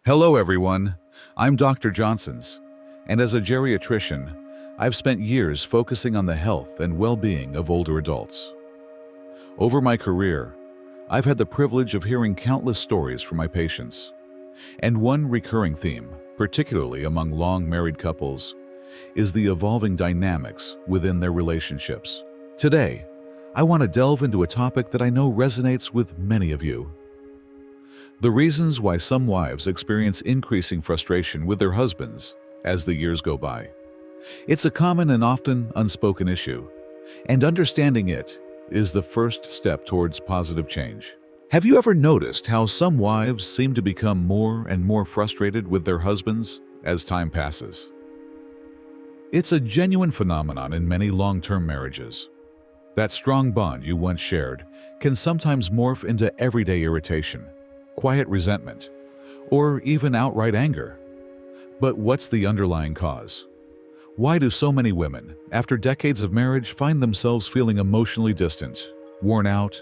Hello, everyone. I'm Dr. Johnson's, and as a geriatrician, I've spent years focusing on the health and well-being of older adults. Over my career, I've had the privilege of hearing countless stories from my patients, and one recurring theme, particularly among long-married couples, is the evolving dynamics within their relationships. Today, I want to delve into a topic that I know resonates with many of you: the reasons why some wives experience increasing frustration with their husbands as the years go by. It's a common and often unspoken issue, and understanding it is the first step towards positive change. Have you ever noticed how some wives seem to become more and more frustrated with their husbands as time passes? It's a genuine phenomenon in many long-term marriages. That strong bond you once shared can sometimes morph into everyday irritation, quiet resentment, or even outright anger. But what's the underlying cause? Why do so many women, after decades of marriage, find themselves feeling emotionally distant, worn out,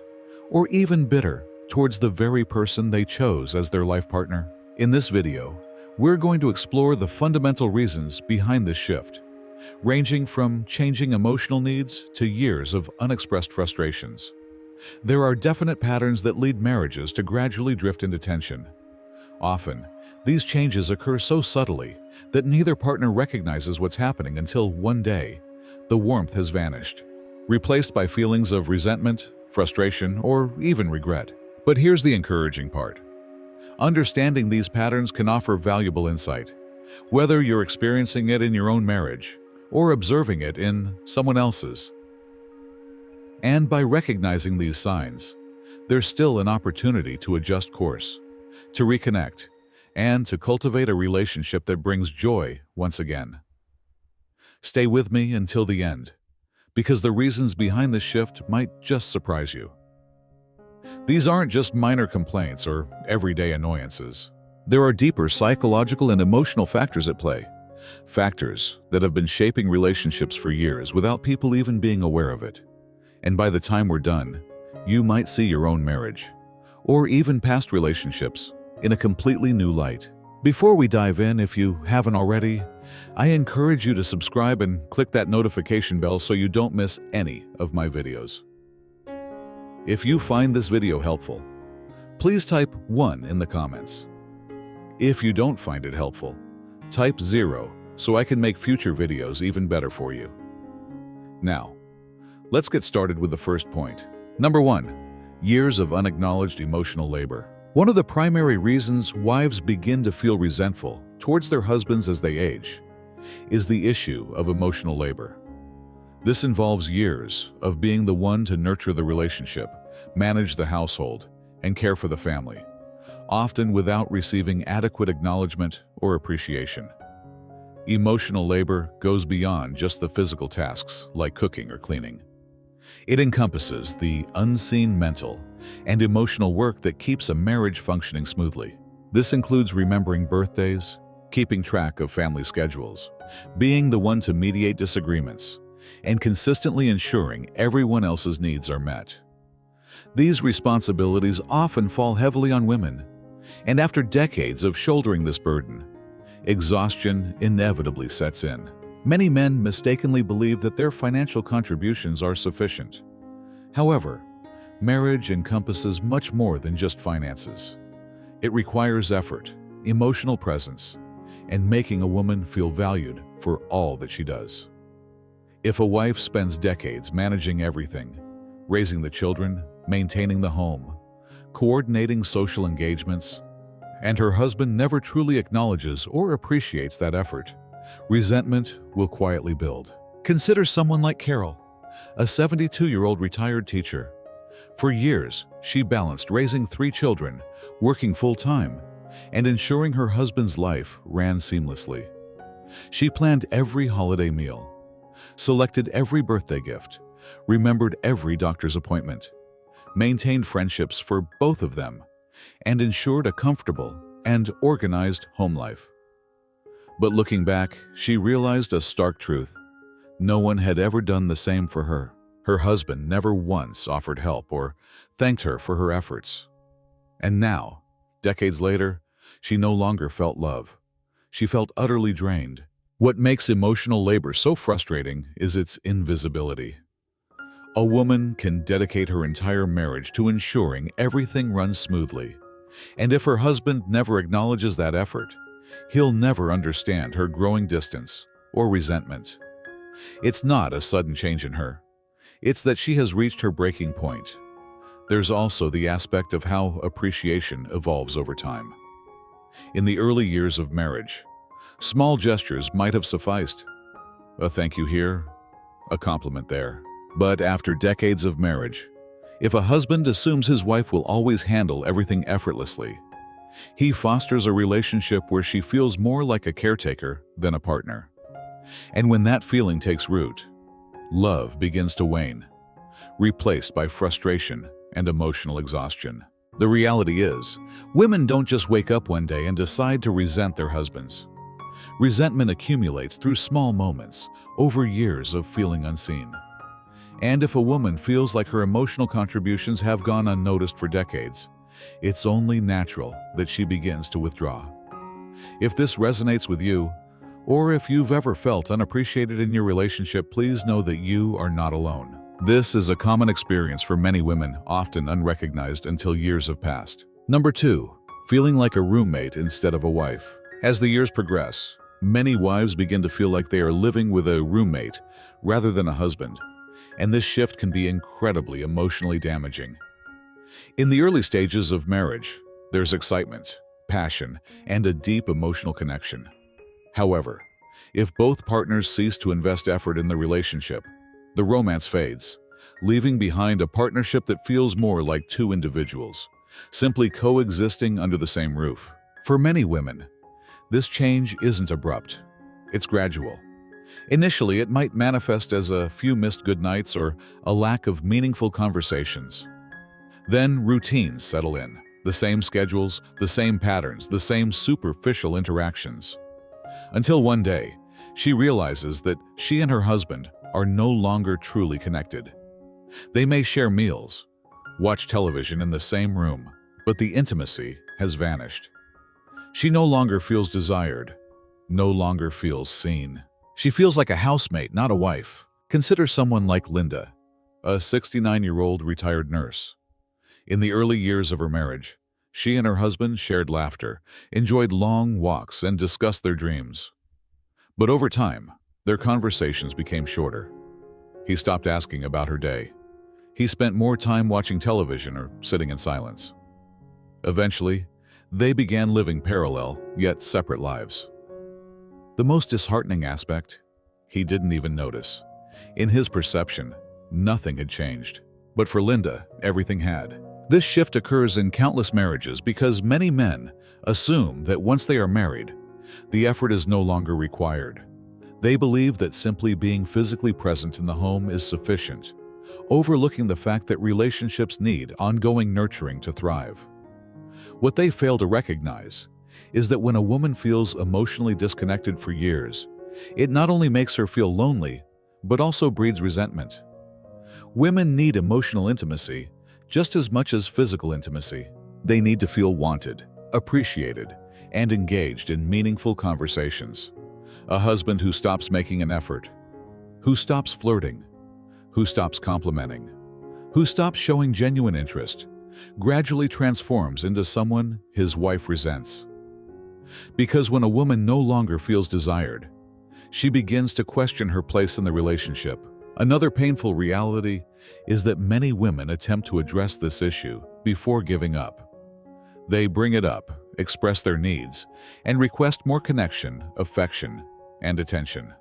or even bitter towards the very person they chose as their life partner? In this video, we're going to explore the fundamental reasons behind this shift, ranging from changing emotional needs to years of unexpressed frustrations. There are definite patterns that lead marriages to gradually drift into tension. Often, these changes occur so subtly that neither partner recognizes what's happening until one day, the warmth has vanished, replaced by feelings of resentment, frustration, or even regret. But here's the encouraging part. Understanding these patterns can offer valuable insight, whether you're experiencing it in your own marriage or observing it in someone else's. And by recognizing these signs, there's still an opportunity to adjust course, to reconnect, and to cultivate a relationship that brings joy once again. Stay with me until the end, because the reasons behind this shift might just surprise you. These aren't just minor complaints or everyday annoyances. There are deeper psychological and emotional factors at play, factors that have been shaping relationships for years without people even being aware of it. And by the time we're done, you might see your own marriage, or even past relationships, in a completely new light. Before we dive in, if you haven't already, I encourage you to subscribe and click that notification bell so you don't miss any of my videos. If you find this video helpful, please type 1 in the comments. If you don't find it helpful, type 0 so I can make future videos even better for you. Now, let's get started with the first point. Number 1. Years of unacknowledged emotional labor. One of the primary reasons wives begin to feel resentful towards their husbands as they age is the issue of emotional labor. This involves years of being the one to nurture the relationship, manage the household, and care for the family, often without receiving adequate acknowledgement or appreciation. Emotional labor goes beyond just the physical tasks like cooking or cleaning. It encompasses the unseen mental and emotional work that keeps a marriage functioning smoothly. This includes remembering birthdays, keeping track of family schedules, being the one to mediate disagreements, and consistently ensuring everyone else's needs are met. These responsibilities often fall heavily on women, and after decades of shouldering this burden, exhaustion inevitably sets in. Many men mistakenly believe that their financial contributions are sufficient. However, marriage encompasses much more than just finances. It requires effort, emotional presence, and making a woman feel valued for all that she does. If a wife spends decades managing everything, raising the children, maintaining the home, coordinating social engagements, and her husband never truly acknowledges or appreciates that effort, resentment will quietly build. Consider someone like Carol, a 72-year-old retired teacher. For years, she balanced raising 3 children, working full-time, and ensuring her husband's life ran seamlessly. She planned every holiday meal, selected every birthday gift, remembered every doctor's appointment, maintained friendships for both of them, and ensured a comfortable and organized home life. But looking back, she realized a stark truth. No one had ever done the same for her. Her husband never once offered help or thanked her for her efforts. And now, decades later, She no longer felt love. She felt utterly drained. What makes emotional labor so frustrating is its invisibility. A woman can dedicate her entire marriage to ensuring everything runs smoothly. And if her husband never acknowledges that effort, he'll never understand her growing distance or resentment. It's not a sudden change in her. It's that she has reached her breaking point. There's also the aspect of how appreciation evolves over time. In the early years of marriage, small gestures might have sufficed. A thank you here, a compliment there. But after decades of marriage, if a husband assumes his wife will always handle everything effortlessly, he fosters a relationship where she feels more like a caretaker than a partner. And when that feeling takes root, love begins to wane, replaced by frustration and emotional exhaustion. The reality is, women don't just wake up one day and decide to resent their husbands. Resentment accumulates through small moments, over years of feeling unseen. And if a woman feels like her emotional contributions have gone unnoticed for decades, it's only natural that she begins to withdraw. If this resonates with you, or if you've ever felt unappreciated in your relationship, please know that you are not alone. This is a common experience for many women, often unrecognized until years have passed. Number 2, feeling like a roommate instead of a wife. As the years progress, many wives begin to feel like they are living with a roommate rather than a husband, and this shift can be incredibly emotionally damaging. In the early stages of marriage, there's excitement, passion, and a deep emotional connection. However, if both partners cease to invest effort in the relationship, the romance fades, leaving behind a partnership that feels more like two individuals, simply coexisting under the same roof. For many women, this change isn't abrupt. It's gradual. Initially, it might manifest as a few missed goodnights or a lack of meaningful conversations. Then routines settle in, the same schedules, the same patterns, the same superficial interactions. Until one day, she realizes that she and her husband are no longer truly connected. They may share meals, watch television in the same room, but the intimacy has vanished. She no longer feels desired, no longer feels seen. She feels like a housemate, not a wife. Consider someone like Linda, a 69-year-old retired nurse. In the early years of her marriage, she and her husband shared laughter, enjoyed long walks, and discussed their dreams. But over time, their conversations became shorter. He stopped asking about her day. He spent more time watching television or sitting in silence. Eventually, they began living parallel, yet separate lives. The most disheartening aspect, he didn't even notice. In his perception, nothing had changed. But for Linda, everything had. This shift occurs in countless marriages because many men assume that once they are married, the effort is no longer required. They believe that simply being physically present in the home is sufficient, overlooking the fact that relationships need ongoing nurturing to thrive. What they fail to recognize is that when a woman feels emotionally disconnected for years, it not only makes her feel lonely, but also breeds resentment. Women need emotional intimacy just as much as physical intimacy. They need to feel wanted, appreciated, and engaged in meaningful conversations. A husband who stops making an effort, who stops flirting, who stops complimenting, who stops showing genuine interest, gradually transforms into someone his wife resents. Because when a woman no longer feels desired, she begins to question her place in the relationship. Another painful reality is that many women attempt to address this issue before giving up. They bring it up, express their needs, and request more connection, affection, and attention.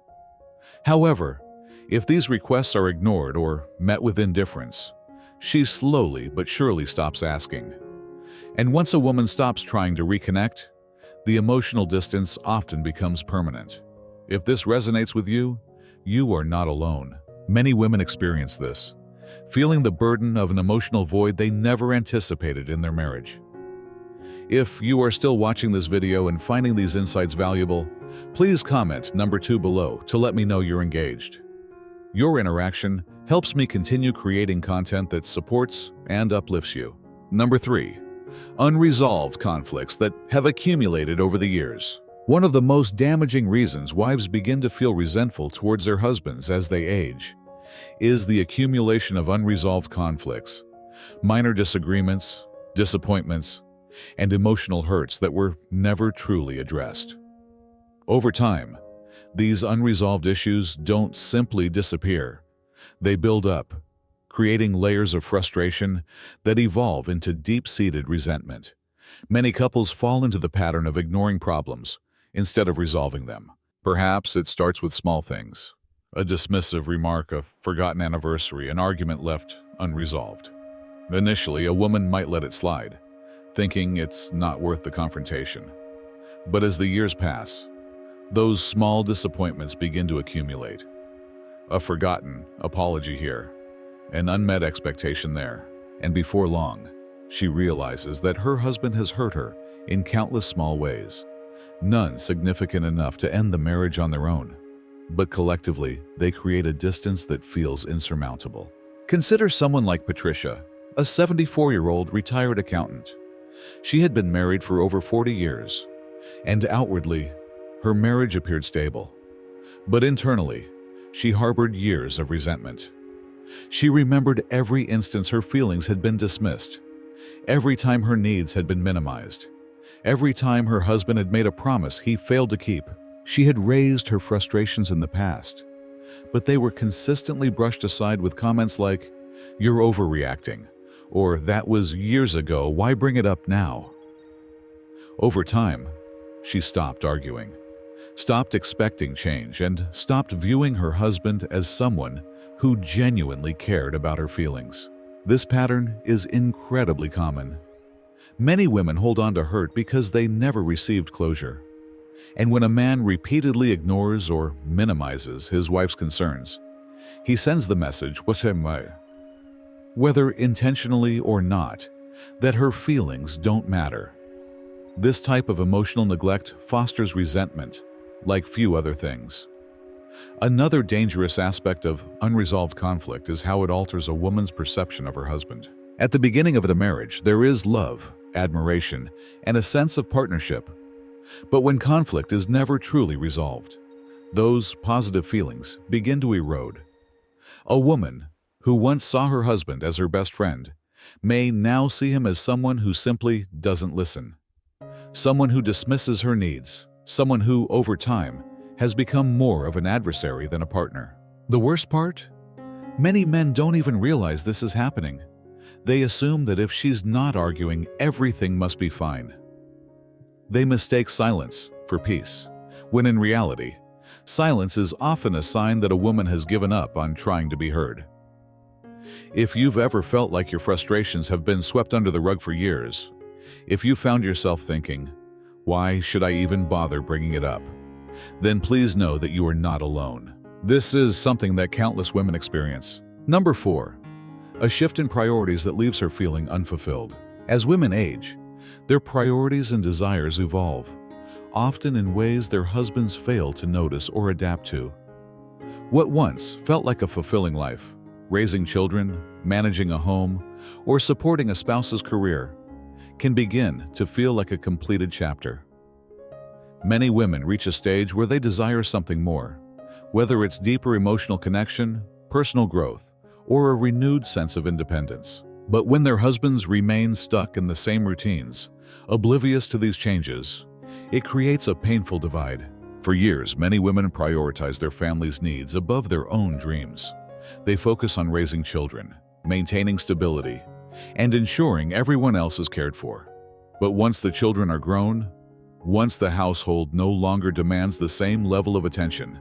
However, if these requests are ignored or met with indifference, she slowly but surely stops asking. And once a woman stops trying to reconnect, the emotional distance often becomes permanent. If this resonates with you, you are not alone. Many women experience this, feeling the burden of an emotional void they never anticipated in their marriage. If you are still watching this video and finding these insights valuable, please comment number 2 below to let me know you're engaged. Your interaction helps me continue creating content that supports and uplifts you. Number 3, unresolved conflicts that have accumulated over the years. One of the most damaging reasons wives begin to feel resentful towards their husbands as they age is the accumulation of unresolved conflicts, minor disagreements, disappointments, and emotional hurts that were never truly addressed. Over time, these unresolved issues don't simply disappear. They build up, creating layers of frustration that evolve into deep-seated resentment. Many couples fall into the pattern of ignoring problems instead of resolving them. Perhaps it starts with small things: a dismissive remark, a forgotten anniversary, an argument left unresolved. Initially, a woman might let it slide, thinking it's not worth the confrontation. But as the years pass, those small disappointments begin to accumulate. A forgotten apology here, an unmet expectation there, and before long, she realizes that her husband has hurt her in countless small ways, none significant enough to end the marriage on their own. But collectively, they create a distance that feels insurmountable. Consider someone like Patricia, a 74-year-old retired accountant. She had been married for over 40 years, and outwardly, her marriage appeared stable. But internally, she harbored years of resentment. She remembered every instance her feelings had been dismissed, every time her needs had been minimized, every time her husband had made a promise he failed to keep. She had raised her frustrations in the past, but they were consistently brushed aside with comments like, "You're overreacting," or "That was years ago, why bring it up now?" Over time, she stopped arguing, stopped expecting change, and stopped viewing her husband as someone who genuinely cared about her feelings. This pattern is incredibly common. Many women hold on to hurt because they never received closure. And when a man repeatedly ignores or minimizes his wife's concerns, he sends the message, whether intentionally or not, that her feelings don't matter. This type of emotional neglect fosters resentment like few other things. Another dangerous aspect of unresolved conflict is how it alters a woman's perception of her husband. At the beginning of the marriage, there is love, admiration, and a sense of partnership. But when conflict is never truly resolved, those positive feelings begin to erode. A woman who once saw her husband as her best friend may now see him as someone who simply doesn't listen, someone who dismisses her needs, someone who, over time, has become more of an adversary than a partner. The worst part? Many men don't even realize this is happening. They assume that if she's not arguing, everything must be fine. They mistake silence for peace, when in reality, silence is often a sign that a woman has given up on trying to be heard. If you've ever felt like your frustrations have been swept under the rug for years, if you found yourself thinking, "Why should I even bother bringing it up?" then please know that you are not alone. This is something that countless women experience. Number 4, a shift in priorities that leaves her feeling unfulfilled. As women age, their priorities and desires evolve, often in ways their husbands fail to notice or adapt to. What once felt like a fulfilling life, raising children, managing a home, or supporting a spouse's career, can begin to feel like a completed chapter. Many women reach a stage where they desire something more, whether it's deeper emotional connection, personal growth, or a renewed sense of independence. But when their husbands remain stuck in the same routines, oblivious to these changes, it creates a painful divide. For years, many women prioritize their family's needs above their own dreams. They focus on raising children, maintaining stability, and ensuring everyone else is cared for. But once the children are grown, once the household no longer demands the same level of attention,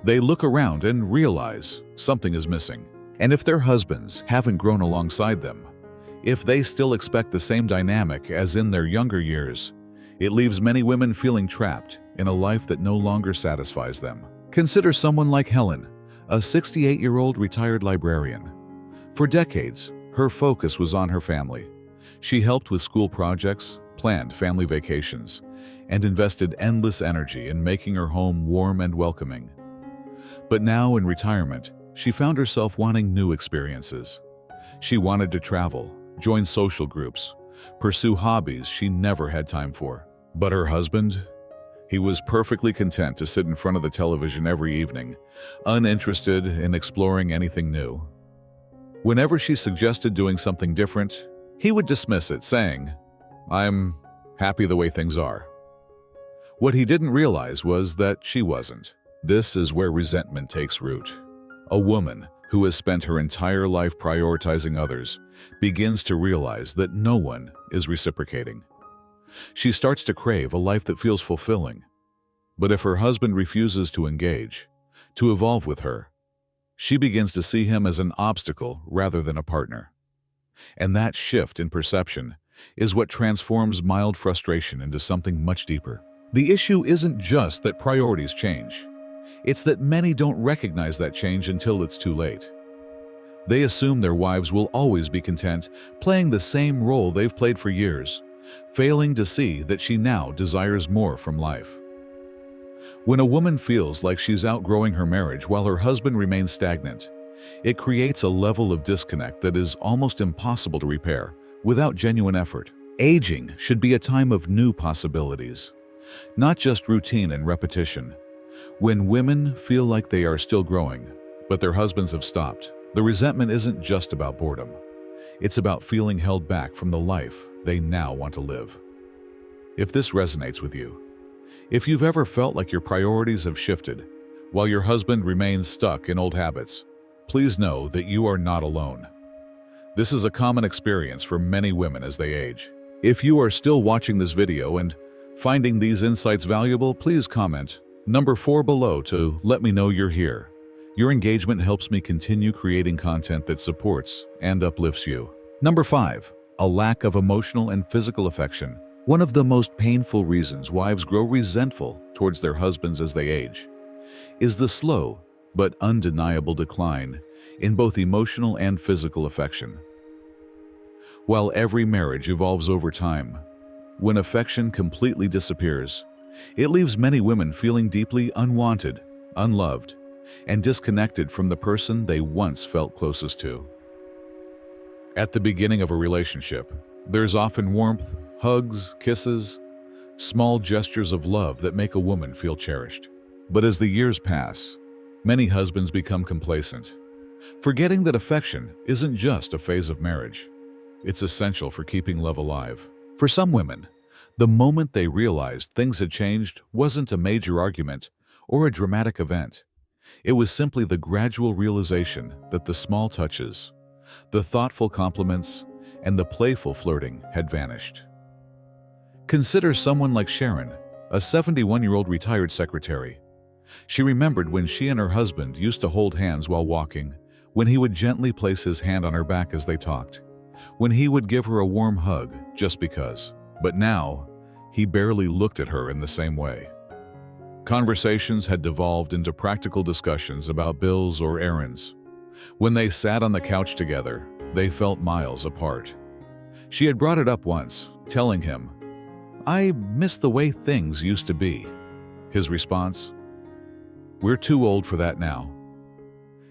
they look around and realize something is missing. And if their husbands haven't grown alongside them, if they still expect the same dynamic as in their younger years, it leaves many women feeling trapped in a life that no longer satisfies them. Consider someone like Helen, a 68-year-old retired librarian. For decades, her focus was on her family. She helped with school projects, planned family vacations, and invested endless energy in making her home warm and welcoming. But now, in retirement, she found herself wanting new experiences. She wanted to travel, join social groups, pursue hobbies she never had time for. But her husband? He was perfectly content to sit in front of the television every evening, uninterested in exploring anything new. Whenever she suggested doing something different, he would dismiss it, saying, "I'm happy the way things are." What he didn't realize was that she wasn't. This is where resentment takes root. A woman who has spent her entire life prioritizing others begins to realize that no one is reciprocating. She starts to crave a life that feels fulfilling. But if her husband refuses to engage, to evolve with her, she begins to see him as an obstacle rather than a partner. And that shift in perception is what transforms mild frustration into something much deeper. The issue isn't just that priorities change. It's that many don't recognize that change until it's too late. They assume their wives will always be content playing the same role they've played for years, failing to see that she now desires more from life. When a woman feels like she's outgrowing her marriage while her husband remains stagnant, it creates a level of disconnect that is almost impossible to repair without genuine effort. Aging should be a time of new possibilities, not just routine and repetition. When women feel like they are still growing, but their husbands have stopped, the resentment isn't just about boredom. It's about feeling held back from the life they now want to live. If this resonates with you, if you've ever felt like your priorities have shifted while your husband remains stuck in old habits, please know that you are not alone. This is a common experience for many women as they age. If you are still watching this video and finding these insights valuable, please comment number 4 below to let me know you're here. Your engagement helps me continue creating content that supports and uplifts you. Number 5, a lack of emotional and physical affection. One of the most painful reasons wives grow resentful towards their husbands as they age is the slow but undeniable decline in both emotional and physical affection. While every marriage evolves over time, when affection completely disappears, it leaves many women feeling deeply unwanted, unloved, and disconnected from the person they once felt closest to. At the beginning of a relationship, there's often warmth, hugs, kisses, small gestures of love that make a woman feel cherished. But as the years pass, many husbands become complacent, forgetting that affection isn't just a phase of marriage. It's essential for keeping love alive. For some women, the moment they realized things had changed wasn't a major argument or a dramatic event. It was simply the gradual realization that the small touches, the thoughtful compliments, and the playful flirting had vanished. Consider someone like Sharon, a 71-year-old retired secretary. She remembered when she and her husband used to hold hands while walking, when he would gently place his hand on her back as they talked, when he would give her a warm hug just because. But now, he barely looked at her in the same way. Conversations had devolved into practical discussions about bills or errands. When they sat on the couch together, they felt miles apart. She had brought it up once, telling him, "I miss the way things used to be." His response, "We're too old for that now."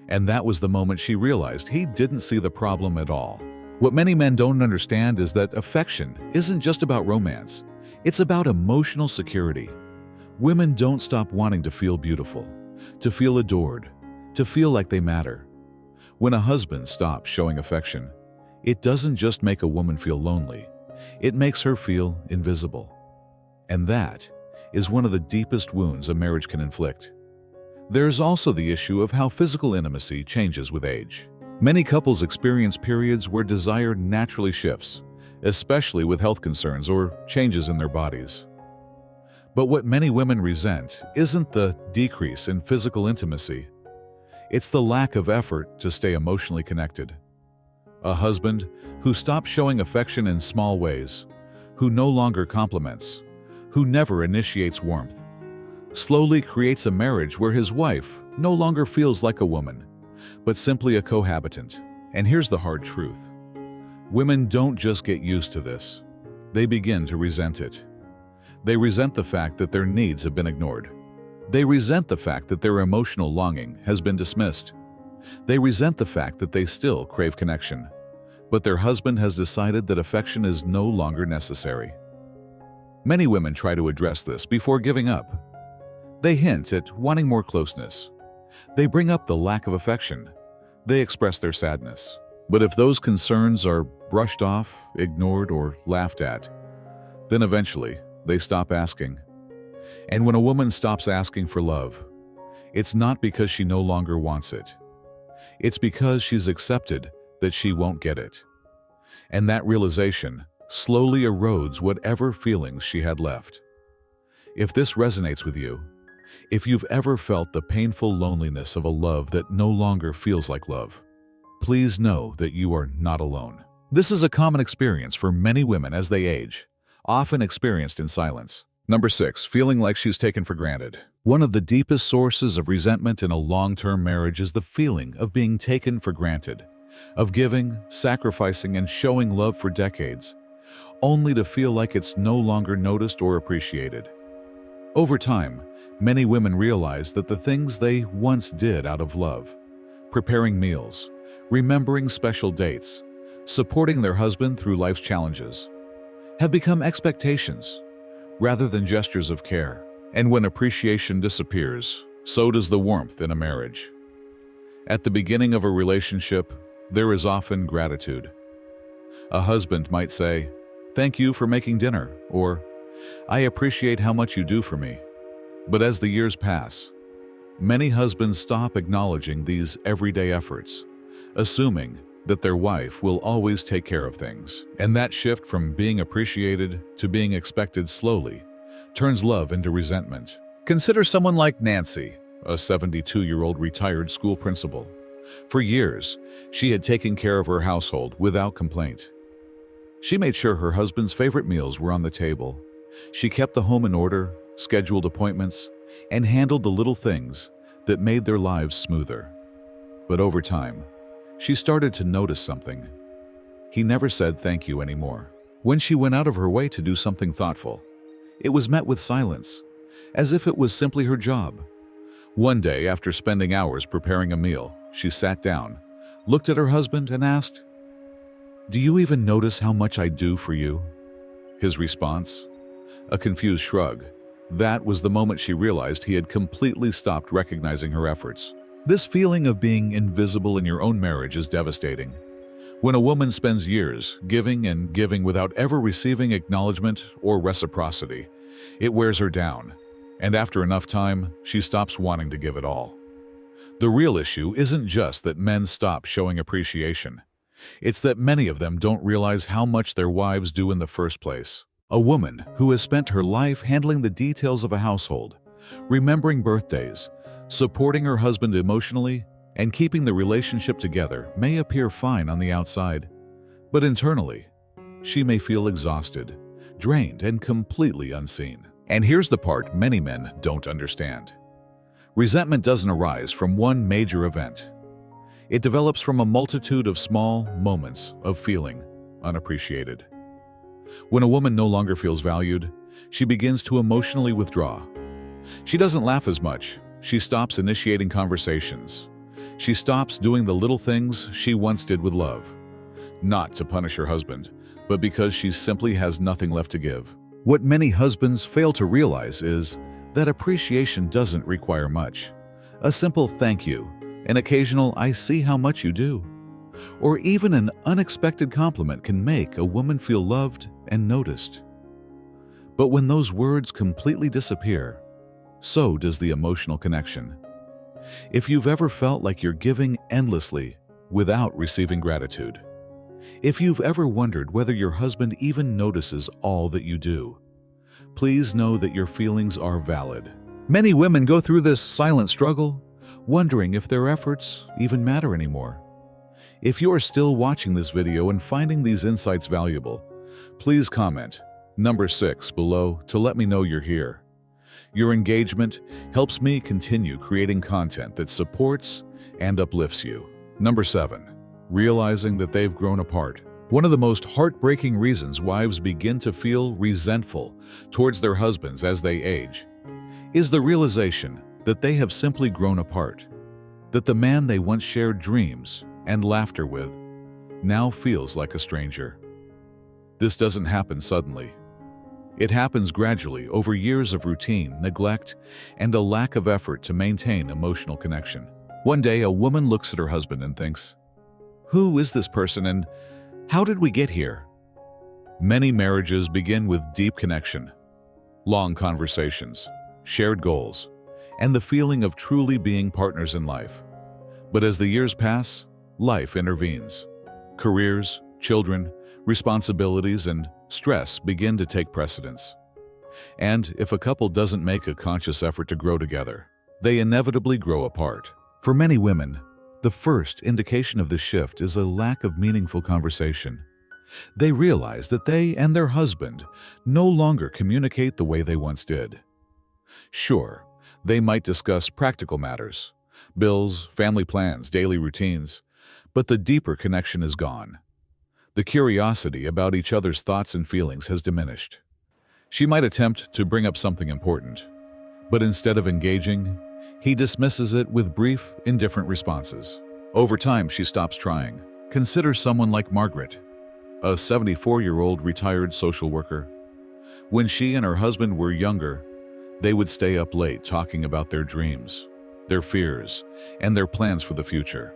And that was the moment she realized he didn't see the problem at all. What many men don't understand is that affection isn't just about romance. It's about emotional security. Women don't stop wanting to feel beautiful, to feel adored, to feel like they matter. When a husband stops showing affection, it doesn't just make a woman feel lonely. It makes her feel invisible. And that is one of the deepest wounds a marriage can inflict. There's also the issue of how physical intimacy changes with age. Many couples experience periods where desire naturally shifts, especially with health concerns or changes in their bodies. But what many women resent isn't the decrease in physical intimacy. It's the lack of effort to stay emotionally connected. A husband who stops showing affection in small ways, who no longer compliments, who never initiates warmth, slowly creates a marriage where his wife no longer feels like a woman, but simply a cohabitant. And here's the hard truth. Women don't just get used to this. They begin to resent it. They resent the fact that their needs have been ignored. They resent the fact that their emotional longing has been dismissed. They resent the fact that they still crave connection, but their husband has decided that affection is no longer necessary. Many women try to address this before giving up. They hint at wanting more closeness. They bring up the lack of affection. They express their sadness. But if those concerns are brushed off, ignored, or laughed at, then eventually they stop asking. And when a woman stops asking for love, it's not because she no longer wants it. It's because she's accepted that she won't get it. And that realization slowly erodes whatever feelings she had left. If this resonates with you, if you've ever felt the painful loneliness of a love that no longer feels like love, please know that you are not alone. This is a common experience for many women as they age, often experienced in silence. Number 6, feeling like she's taken for granted. One of the deepest sources of resentment in a long-term marriage is the feeling of being taken for granted, of giving, sacrificing, and showing love for decades, only to feel like it's no longer noticed or appreciated. Over time, many women realize that the things they once did out of love, preparing meals, remembering special dates, supporting their husband through life's challenges, have become expectations rather than gestures of care. And when appreciation disappears, so does the warmth in a marriage. At the beginning of a relationship, there is often gratitude. A husband might say, "Thank you for making dinner," or "I appreciate how much you do for me." But as the years pass, many husbands stop acknowledging these everyday efforts, assuming that their wife will always take care of things. And that shift from being appreciated to being expected slowly turns love into resentment. Consider someone like Nancy, a 72-year-old retired school principal. For years, she had taken care of her household without complaint. She made sure her husband's favorite meals were on the table. She kept the home in order, scheduled appointments, and handled the little things that made their lives smoother. But over time, she started to notice something. He never said thank you anymore. When she went out of her way to do something thoughtful, it was met with silence, as if it was simply her job. One day, after spending hours preparing a meal, she sat down, looked at her husband, and asked, "Do you even notice how much I do for you?" His response? A confused shrug. That was the moment she realized he had completely stopped recognizing her efforts. This feeling of being invisible in your own marriage is devastating. When a woman spends years giving and giving without ever receiving acknowledgement or reciprocity, it wears her down, and after enough time, she stops wanting to give it all. The real issue isn't just that men stop showing appreciation. It's that many of them don't realize how much their wives do in the first place. A woman who has spent her life handling the details of a household, remembering birthdays, supporting her husband emotionally, and keeping the relationship together may appear fine on the outside, but internally, she may feel exhausted, drained, and completely unseen. And here's the part many men don't understand. Resentment doesn't arise from one major event. It develops from a multitude of small moments of feeling unappreciated. When a woman no longer feels valued, she begins to emotionally withdraw. She doesn't laugh as much. She stops initiating conversations. She stops doing the little things she once did with love. Not to punish her husband, but because she simply has nothing left to give. What many husbands fail to realize is that appreciation doesn't require much. A simple thank you, an occasional "I see how much you do," or even an unexpected compliment can make a woman feel loved and noticed. But when those words completely disappear, so does the emotional connection. If you've ever felt like you're giving endlessly without receiving gratitude, if you've ever wondered whether your husband even notices all that you do, please know that your feelings are valid. Many women go through this silent struggle, wondering if their efforts even matter anymore. If you are still watching this video and finding these insights valuable, please comment number 6 below to let me know you're here. Your engagement helps me continue creating content that supports and uplifts you. Number 7, realizing that they've grown apart. One of the most heartbreaking reasons wives begin to feel resentful towards their husbands as they age is the realization that they have simply grown apart, that the man they once shared dreams and laughter with now feels like a stranger. This doesn't happen suddenly. It happens gradually over years of routine, neglect, and a lack of effort to maintain emotional connection. One day, a woman looks at her husband and thinks, "Who is this person and how did we get here?" Many marriages begin with deep connection, long conversations, shared goals, and the feeling of truly being partners in life. But as the years pass, life intervenes. Careers, children, responsibilities, and stress begin to take precedence. And if a couple doesn't make a conscious effort to grow together, they inevitably grow apart. For many women, the first indication of this shift is a lack of meaningful conversation. They realize that they and their husband no longer communicate the way they once did. Sure, they might discuss practical matters, bills, family plans, daily routines, but the deeper connection is gone. The curiosity about each other's thoughts and feelings has diminished. She might attempt to bring up something important, but instead of engaging, he dismisses it with brief, indifferent responses. Over time, she stops trying. Consider someone like Margaret, a 74-year-old retired social worker. When she and her husband were younger, they would stay up late talking about their dreams, their fears, and their plans for the future.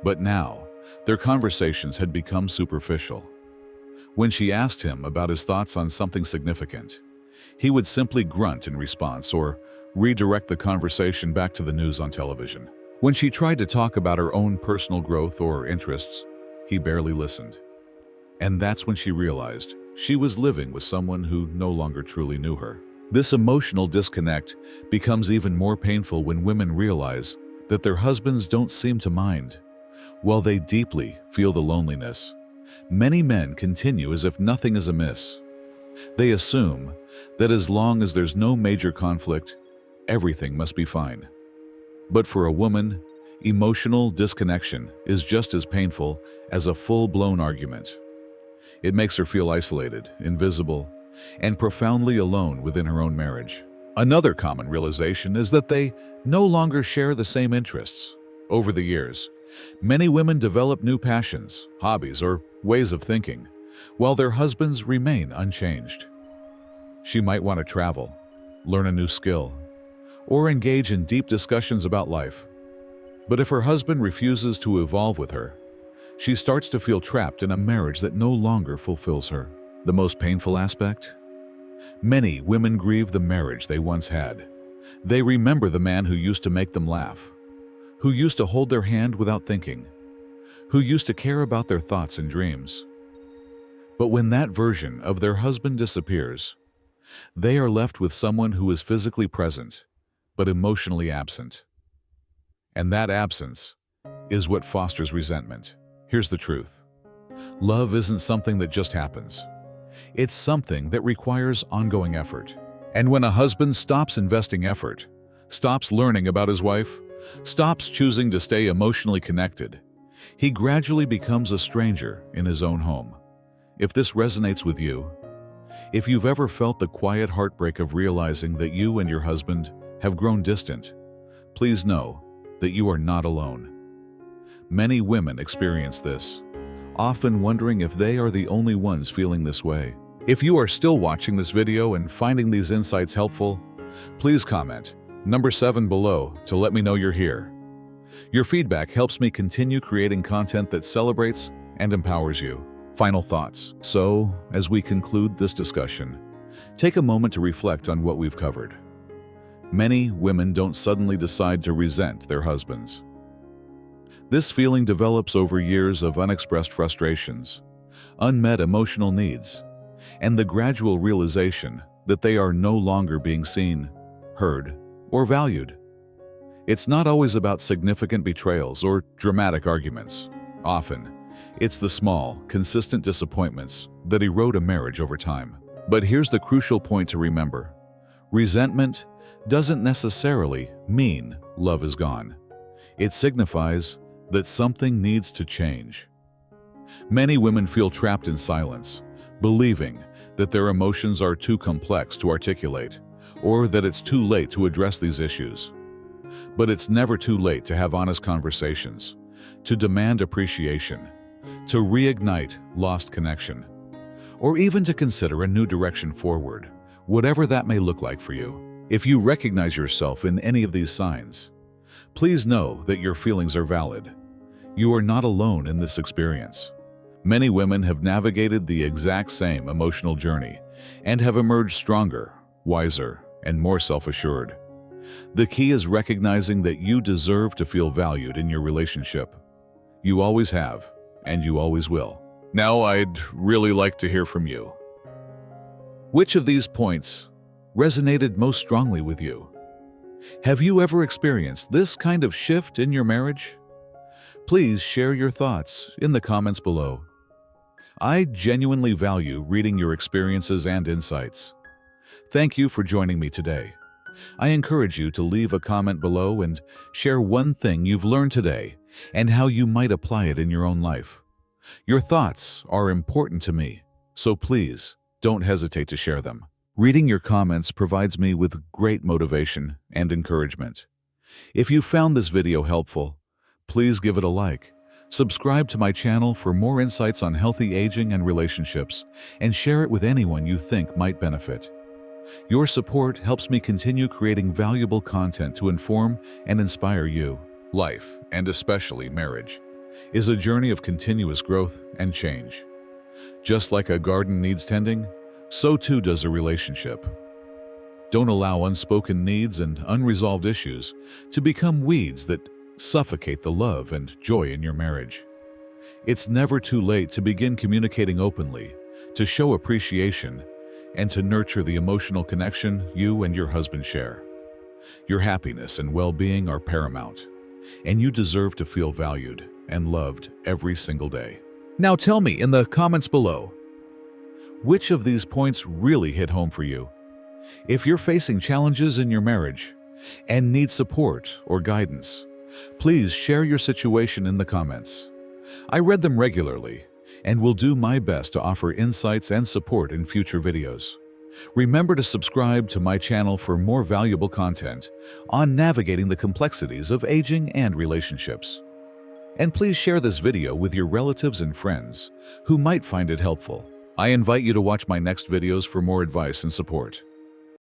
But now, their conversations had become superficial. When she asked him about his thoughts on something significant, he would simply grunt in response or redirect the conversation back to the news on television. When she tried to talk about her own personal growth or interests, he barely listened. And that's when she realized she was living with someone who no longer truly knew her. This emotional disconnect becomes even more painful when women realize that their husbands don't seem to mind. While they deeply feel the loneliness, many men continue as if nothing is amiss. They assume that as long as there's no major conflict, everything must be fine. But for a woman, emotional disconnection is just as painful as a full-blown argument. It makes her feel isolated, invisible, and profoundly alone within her own marriage. Another common realization is that they no longer share the same interests. Over the years, many women develop new passions, hobbies, or ways of thinking, while their husbands remain unchanged. She might want to travel, learn a new skill, or engage in deep discussions about life. But if her husband refuses to evolve with her, she starts to feel trapped in a marriage that no longer fulfills her. The most painful aspect? Many women grieve the marriage they once had. They remember the man who used to make them laugh, who used to hold their hand without thinking, who used to care about their thoughts and dreams. But when that version of their husband disappears, they are left with someone who is physically present, but emotionally absent. And that absence is what fosters resentment. Here's the truth. Love isn't something that just happens. It's something that requires ongoing effort. And when a husband stops investing effort, stops learning about his wife, stops choosing to stay emotionally connected, he gradually becomes a stranger in his own home. If this resonates with you, if you've ever felt the quiet heartbreak of realizing that you and your husband have grown distant, please know that you are not alone. Many women experience this, often wondering if they are the only ones feeling this way. If you are still watching this video and finding these insights helpful, please comment number 7 below to let me know you're here. Your feedback helps me continue creating content that celebrates and empowers you. Final thoughts. So, as we conclude this discussion, take a moment to reflect on what we've covered. Many women don't suddenly decide to resent their husbands. This feeling develops over years of unexpressed frustrations, unmet emotional needs, and the gradual realization that they are no longer being seen, heard, or valued. It's not always about significant betrayals or dramatic arguments. Often, it's the small, consistent disappointments that erode a marriage over time. But here's the crucial point to remember. Resentment doesn't necessarily mean love is gone. It signifies that something needs to change. Many women feel trapped in silence, believing that their emotions are too complex to articulate, or that it's too late to address these issues. But it's never too late to have honest conversations, to demand appreciation, to reignite lost connection, or even to consider a new direction forward, whatever that may look like for you. If you recognize yourself in any of these signs, please know that your feelings are valid. You are not alone in this experience. Many women have navigated the exact same emotional journey and have emerged stronger, wiser, and more self-assured. The key is recognizing that you deserve to feel valued in your relationship. You always have, and you always will. Now I'd really like to hear from you. Which of these points resonated most strongly with you? Have you ever experienced this kind of shift in your marriage? Please share your thoughts in the comments below. I genuinely value reading your experiences and insights. Thank you for joining me today. I encourage you to leave a comment below and share one thing you've learned today and how you might apply it in your own life. Your thoughts are important to me, so please don't hesitate to share them. Reading your comments provides me with great motivation and encouragement. If you found this video helpful, please give it a like, subscribe to my channel for more insights on healthy aging and relationships, and share it with anyone you think might benefit. Your support helps me continue creating valuable content to inform and inspire you. Life, and especially marriage, is a journey of continuous growth and change. Just like a garden needs tending, so too does a relationship. Don't allow unspoken needs and unresolved issues to become weeds that suffocate the love and joy in your marriage. It's never too late to begin communicating openly, to show appreciation, and to nurture the emotional connection you and your husband share. Your happiness and well-being are paramount, and you deserve to feel valued and loved every single day. Now tell me in the comments below, which of these points really hit home for you? If you're facing challenges in your marriage and need support or guidance, please share your situation in the comments. I read them regularly and will do my best to offer insights and support in future videos. Remember to subscribe to my channel for more valuable content on navigating the complexities of aging and relationships. And please share this video with your relatives and friends who might find it helpful. I invite you to watch my next videos for more advice and support.